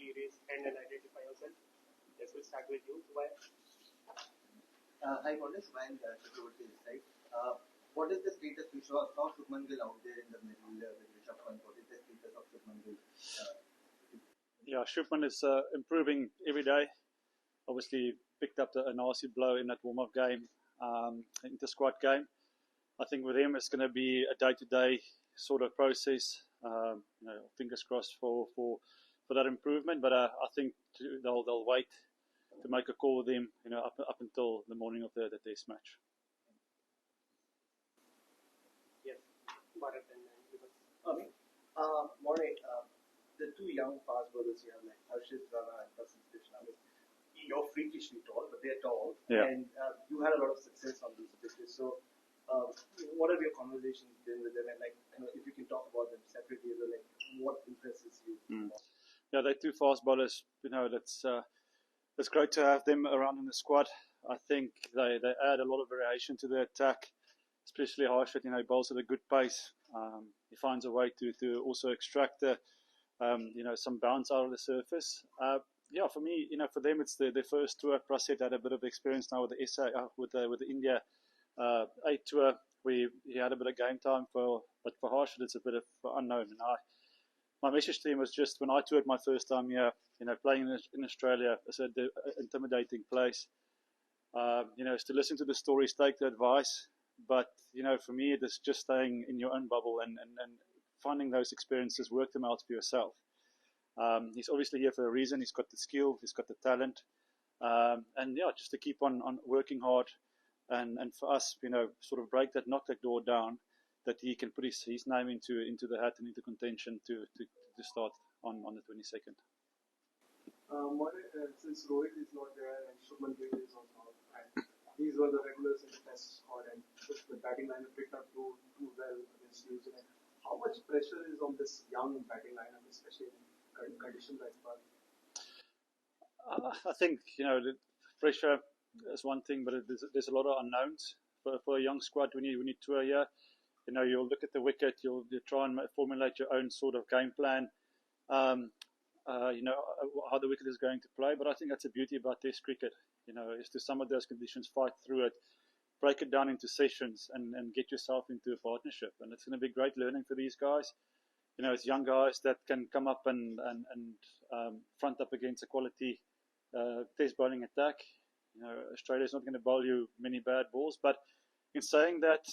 finally raise hand and identify yourself. Let's will start with you. Why? Hi, Morne. Shubman Gill this side. What is the status? We saw Shubman Gill out there in the middle with Rishabh Pant. What is the status of Shubman Gill? Yeah, Shubman is improving every day. Obviously, picked up a nasty blow in that warm-up game, in the squad game. I think with him, it's going to be a day-to-day sort of process. Fingers crossed for that improvement. But I think they'll wait to make a call with him, up until the morning of the test match. Yes, Bharat and Morne, the two young fast bowlers here, like Harshit Rana and Prasanth Krishna, you're freakishly tall, but they're tall, yeah. And you had a lot of success on these pitches. So, what have your conversations been with them? And if you can talk about them separately, what impresses you? Yeah, they're two fast bowlers. It's great to have them around in the squad. I think they add a lot of variation to the attack, especially Harshit. Bowls at a good pace. He finds a way to also extract some bounce out of the surface. For me, for them, it's their first tour. Prasid had a bit of experience now with the SA, with the India A tour. He had a bit of game time but for Harshit, it's a bit of unknown. And my message to him was just when I toured my first time here, playing in Australia, it's an intimidating place. Is to listen to the stories, take the advice. But, for me, it's just staying in your own bubble and finding those experiences, work them out for yourself. He's obviously here for a reason. He's got the skill, he's got the talent. Just to keep on working hard and for us, sort of break that, knock that door down, that he can put his name into the hat and into contention to start on the 22nd. Since Rohit is not there and Shubman Gill is on top, and these were the regulars in the test squad, and the batting lineup picked up too well against New Zealand. How much pressure is on this young batting lineup, especially in conditions like that? I think the pressure is one thing, but there's a lot of unknowns for a young squad. We need tour here. You'll look at the wicket, you'll try and formulate your own sort of game plan. How the wicket is going to play. But I think that's the beauty about Test cricket. Is to some of those conditions, fight through it, break it down into sessions, and get yourself into a partnership. And it's going to be great learning for these guys. It's young guys that can come up and front up against a quality Test bowling attack. Australia's not going to bowl you many bad balls, but in saying that,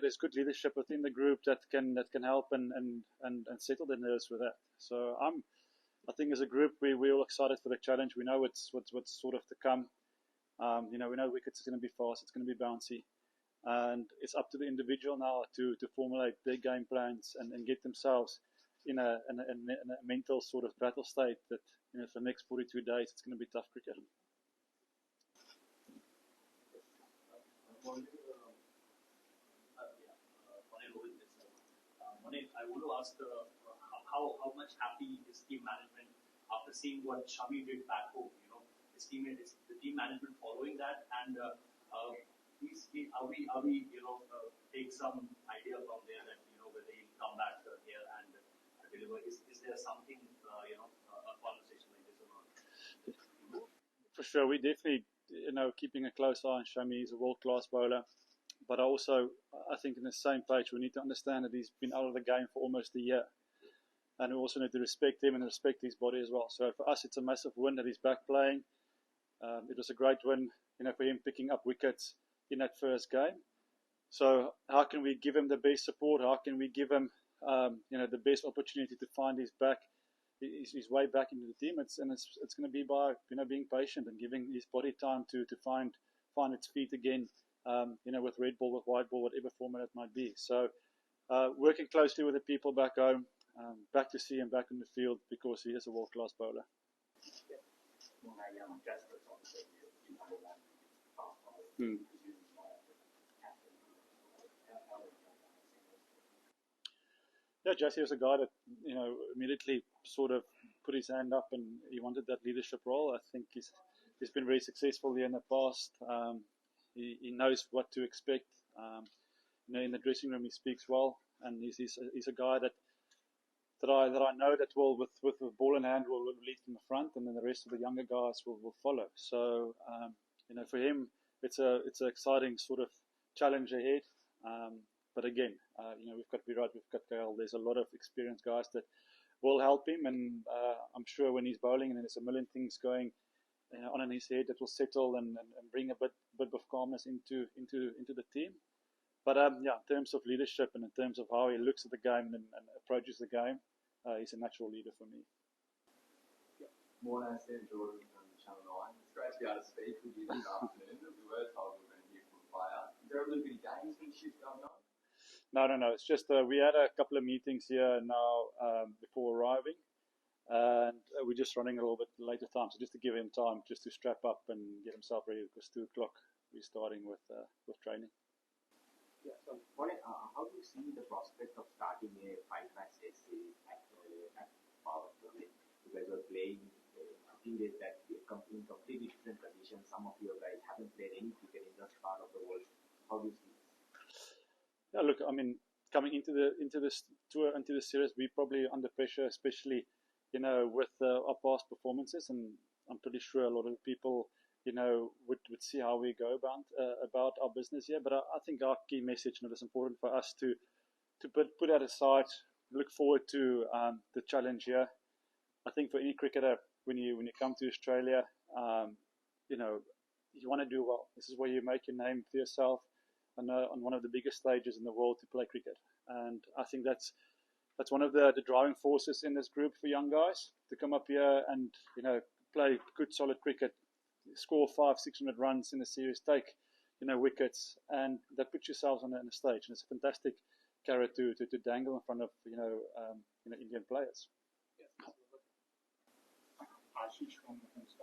there's good leadership within the group that can help and settle the nerves with that. So I think as a group we're all excited for the challenge. We know what's sort of to come. We know wickets are going to be fast, it's going to be bouncy, and it's up to the individual now to formulate their game plans and get themselves in a mental sort of battle state that for the next 42 days it's going to be tough cricket. I want to ask how much happy is team management after seeing what Shami did back home? His teammates, the team management following that, and are we take some idea from there that whether he'll come back here and deliver? Is there something a conversation like this or not? For sure, we definitely keeping a close eye on Shami. He's a world-class bowler. But also, I think in the same page, we need to understand that he's been out of the game for almost a year. And we also need to respect him and respect his body as well. So for us, it's a massive win that he's back playing. It was a great win, for him picking up wickets in that first game. So how can we give him the best support? How can we give him, the best opportunity to find his way back into the team? It's going to be by, being patient and giving his body time to find its feet again. With red ball, with white ball, whatever format it might be. So, working closely with the people back home, back to see him back in the field because he is a world-class bowler. Yeah, Jesse was a guy that, immediately sort of put his hand up and he wanted that leadership role. I think he's been very successful here in the past. He knows what to expect. In the dressing room, he speaks well, and he's a guy that that I know that will with the ball in hand will lead from the front, and then the rest of the younger guys will follow. So for him, it's an exciting sort of challenge ahead. But again, we've got Virat, we've got Gill. There's a lot of experienced guys that will help him, and I'm sure when he's bowling and there's a million things going on in his head, that will settle and bring a bit of calmness into the team. But in terms of leadership and in terms of how he looks at the game and approaches the game, he's a natural leader for me. Morne said Jordan from Channel 9. It's great to be able to speak with you this afternoon. We were told we were going to hear from a player. Is there a little bit of games and shit going on? No. It's just we had a couple of meetings here now before arriving, and we're just running a little bit later time. So just to give him time just to strap up and get himself ready, because 2 o'clock we're starting with training. Yeah, so how do you see the prospect of starting a 5-match test series at Perth? You guys are playing 15 days back in completely different conditions. Some of your guys haven't played any cricket in this part of the world. How do you see this? Yeah, look, I mean, coming into this tour, into the series, we're probably under pressure, especially with our past performances, and I'm pretty sure a lot of people would see how we go about our business here. But I think our key message, it's important for us to put that aside, look forward to the challenge here. I think for any cricketer, when you come to Australia, you want to do well. This is where you make your name for yourself on one of the biggest stages in the world to play cricket. And I think that's one of the driving forces in this group for young guys to come up here and play good solid cricket, score 500-600 runs in the series, take wickets, and that puts yourselves on a stage. And it's a fantastic carrot to dangle in front of Indian players. Ashish from Times.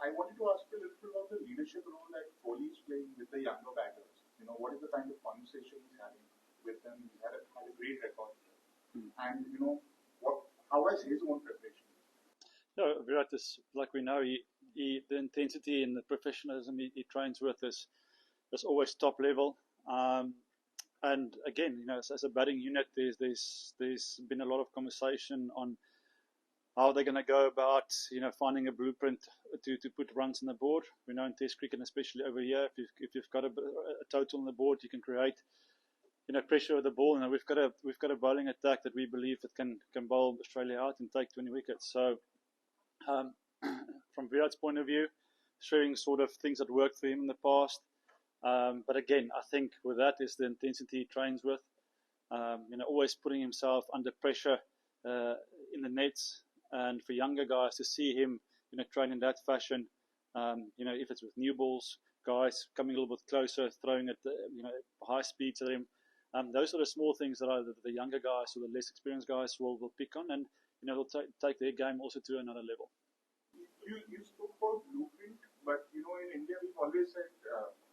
I wanted to ask you a little bit about the leadership role that Kohli is playing with the younger batters. What is the kind of conversation he's having with them? He's had a great record. And, how has his own preparation? No, Virat is, like we know, the intensity and the professionalism he trains with is always top level. And again, as a batting unit, there's been a lot of conversation on how they're going to go about, finding a blueprint to put runs on the board. We know in Test cricket, especially over here, if you've got a total on the board, you can create, pressure with the ball. And we've got a bowling attack that we believe that can bowl Australia out and take 20 wickets. So, from Virat's point of view, showing sort of things that worked for him in the past. But again, I think with that is the intensity he trains with. Always putting himself under pressure in the nets. And for younger guys to see him, train in that fashion, if it's with new balls, guys coming a little bit closer, throwing at high speeds at him, those are the small things that the younger guys or the less experienced guys will pick on, and they'll take their game also to another level. You spoke about blueprint, but in India we've always said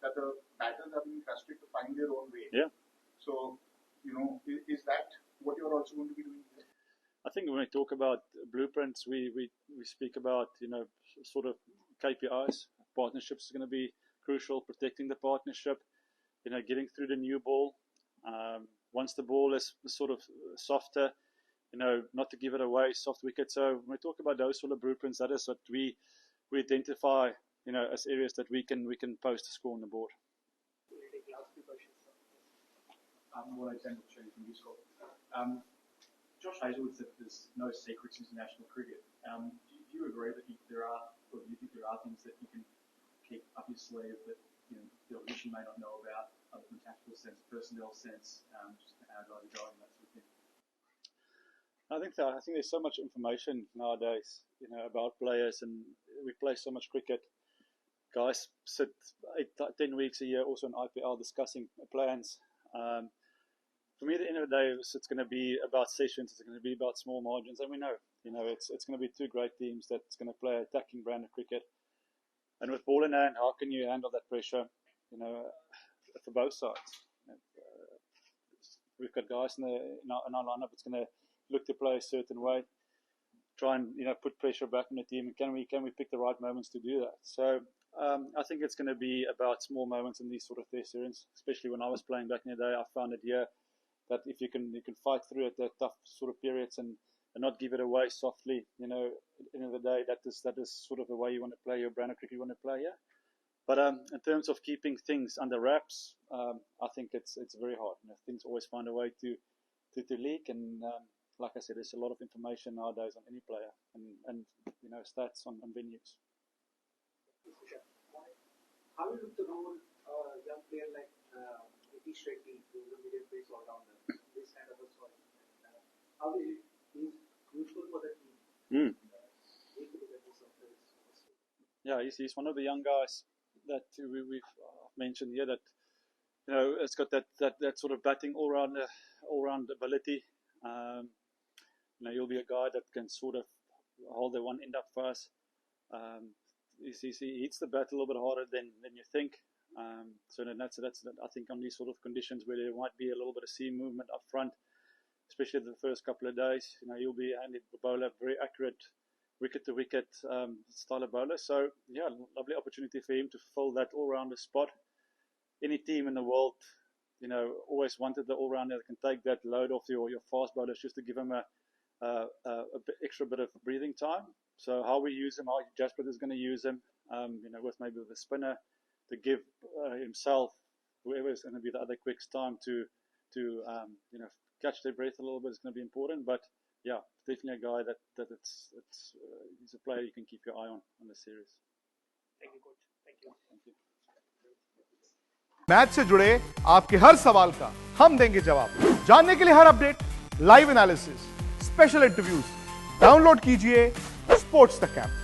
that the batters are being trusted to find their own way. Yeah. So, is that what you're also going to be doing here? I think when we talk about blueprints, we speak about, sort of KPIs. Partnerships is going to be crucial, protecting the partnership, getting through the new ball. Once the ball is sort of softer, not to give it away, soft wicket. So when we talk about those sort of blueprints, that is what we identify, as areas that we can post a score on the board. Morne Morkel. Josh Hazlewood said there's no secrets in international cricket. Do you agree that there are, or do you think there are things that you can keep up your sleeve that the opposition may not know about, other from tactical sense, personnel sense, just how guys are going, that sort of thing? I think so. I think there's so much information nowadays, about players, and we play so much cricket. Guys sit 10 weeks a year also in IPL discussing plans. For me, at the end of the day, it's going to be about sessions. It's going to be about small margins, and we know, it's going to be two great teams that's going to play an attacking brand of cricket. And with ball in hand, how can you handle that pressure? For both sides. We've got guys in our lineup that's going to look to play a certain way, try and put pressure back on the team. And can we pick the right moments to do that? So I think it's going to be about small moments in these sort of test series. Especially when I was playing back in the day, I found it here. that if you can fight through it, the tough sort of periods and not give it away softly. You know, at the end of the day, that is sort of the way you want to play your brand of cricket you want to play. Yeah. But in terms of keeping things under wraps, I think it's very hard. You know, things always find a way to leak, and like I said, there's a lot of information nowadays on any player, and you know, stats on venues. How will the role young player like Nitish Reddy, who is a medium-pace all-rounder, this kind of a story? How is he useful for the team? Yeah, he's one of the young guys that we've mentioned here. That, you know, it's got that sort of batting all-round ability. You know, he'll be a guy that can sort of hold the one end up for us. He hits the bat a little bit harder than you think. So that's I think on these sort of conditions where there might be a little bit of seam movement up front, especially the first couple of days. You know, he'll be handed the bowler, very accurate wicket to wicket style of bowler. So yeah, lovely opportunity for him to fill that all-rounder spot. Any team in the world, you know, always wanted the all-rounder that can take that load off your fast bowlers, just to give him a extra bit of breathing time. So how we use him, how Jasper is going to use him, you know, with maybe with a spinner to give himself, whoever is going to be the other quicks, time to you know, catch their breath a little bit is going to be important. But yeah, definitely a guy that he's a player you can keep your eye on the series. Thank you, coach. Thank you. Thank you. Match से जुड़े आपके हर सवाल का हम देंगे जवाब। जानने के लिए हर update, live analysis, special interviews, download कीजिए स्पोर्ट्स तक ऐप।